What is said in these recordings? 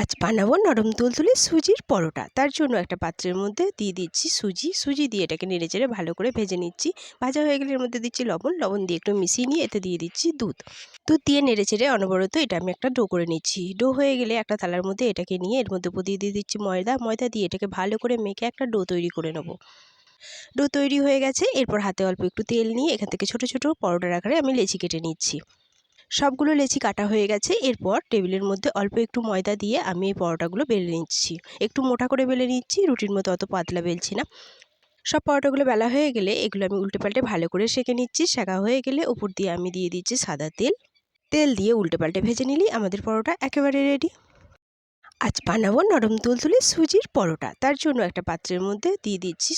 আজ বানাবো নরম তুলতুলে সুজির পরোটা। তার জন্য একটা পাত্রের মধ্যে দিয়ে দিচ্ছি সুজি দিয়ে এটাকে নেড়েচেড়ে ভালো করে ভেজে নিচ্ছি। ভাজা হয়ে গেলে এর মধ্যে দিচ্ছি লবণ দিয়ে একটু মিশিয়ে নিয়ে এতে দিয়ে দিচ্ছি দুধ দিয়ে নেড়েচেড়ে অনবরত এটা আমি একটা ডো করে নিচ্ছি। ডো হয়ে গেলে একটা থালার মধ্যে এটাকে নিয়ে এর মধ্যে দিয়ে দিচ্ছি ময়দা দিয়ে এটাকে ভালো করে মেখে একটা ডো তৈরি করে নেব। ডো তৈরি হয়ে গেছে, এরপর হাতে অল্প একটু তেল নিয়ে এখান থেকে ছোট ছোট পরোটার আকারে আমি লেচি কেটে নিচ্ছি। সবগুলো লেচি কাটা হয়ে গেছে, এরপর টেবিলের মধ্যে অল্প একটু ময়দা দিয়ে আমি এই পরোটাগুলো বেলে নিচ্ছি। একটু মোটা করে বেলে নিচ্ছি, রুটির মতো অত পাতলা বেলছি না। সব পরোটাগুলো বেলা হয়ে গেলে এগুলো আমি উল্টে পাল্টে ভালো করে সেঁকে নিচ্ছি। সেঁকা হয়ে গেলে উপর দিয়ে আমি দিয়ে দিচ্ছি সাদা তেল দিয়ে উল্টে পাল্টে ভেজে নিলেই আমাদের পরোটা একেবারে রেডি। আজ বানাবো নরম তুলতুলে সুজির পরোটা। তার জন্য একটা পাত্রের মধ্যে দিয়ে দিচ্ছি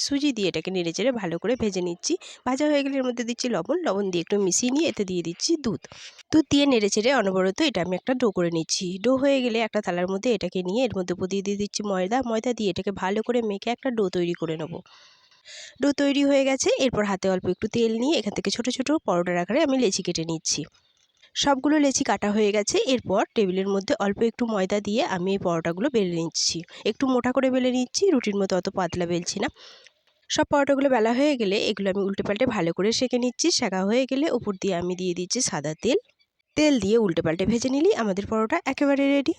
সুজি দিয়ে এটাকে নেড়েচেড়ে ভালো করে ভেজে নিচ্ছি। ভাজা হয়ে গেলে এর মধ্যে দিচ্ছি লবণ দিয়ে একটু মিশিয়ে নিয়ে এতে দিয়ে দিচ্ছি দুধ দিয়ে নেড়েচেড়ে অনবরত এটা আমি একটা ডো করে নিচ্ছি। ডো হয়ে গেলে একটা থালার মধ্যে এটাকে নিয়ে এর মধ্যে দিয়ে দিচ্ছি ময়দা দিয়ে এটাকে ভালো করে মেখে একটা ডো তৈরি করে নেব। ডো তৈরি হয়ে গেছে, এরপর হাতে অল্প একটু তেল নিয়ে এখান থেকে ছোট ছোট পরোটার আকারে আমি লেচি কেটে নিচ্ছি। সবগুলো লেচি কাটা হয়ে গেছে, এরপর টেবিলের মধ্যে অল্প একটু ময়দা দিয়ে আমি এই পরোটাগুলো বেলে নিচ্ছি। একটু মোটা করে বেলে নিচ্ছি, রুটির মতো অত পাতলা বেলছি না। সব পরোটাগুলো বেলা হয়ে গেলে এগুলো আমি উল্টে পাল্টে ভালো করে সেঁকে নিচ্ছি। সেঁকা হয়ে গেলে উপর দিয়ে আমি দিয়ে দিচ্ছি সাদা তেল দিয়ে উল্টে পাল্টে ভেজে নিলেই আমাদের পরোটা একেবারে রেডি।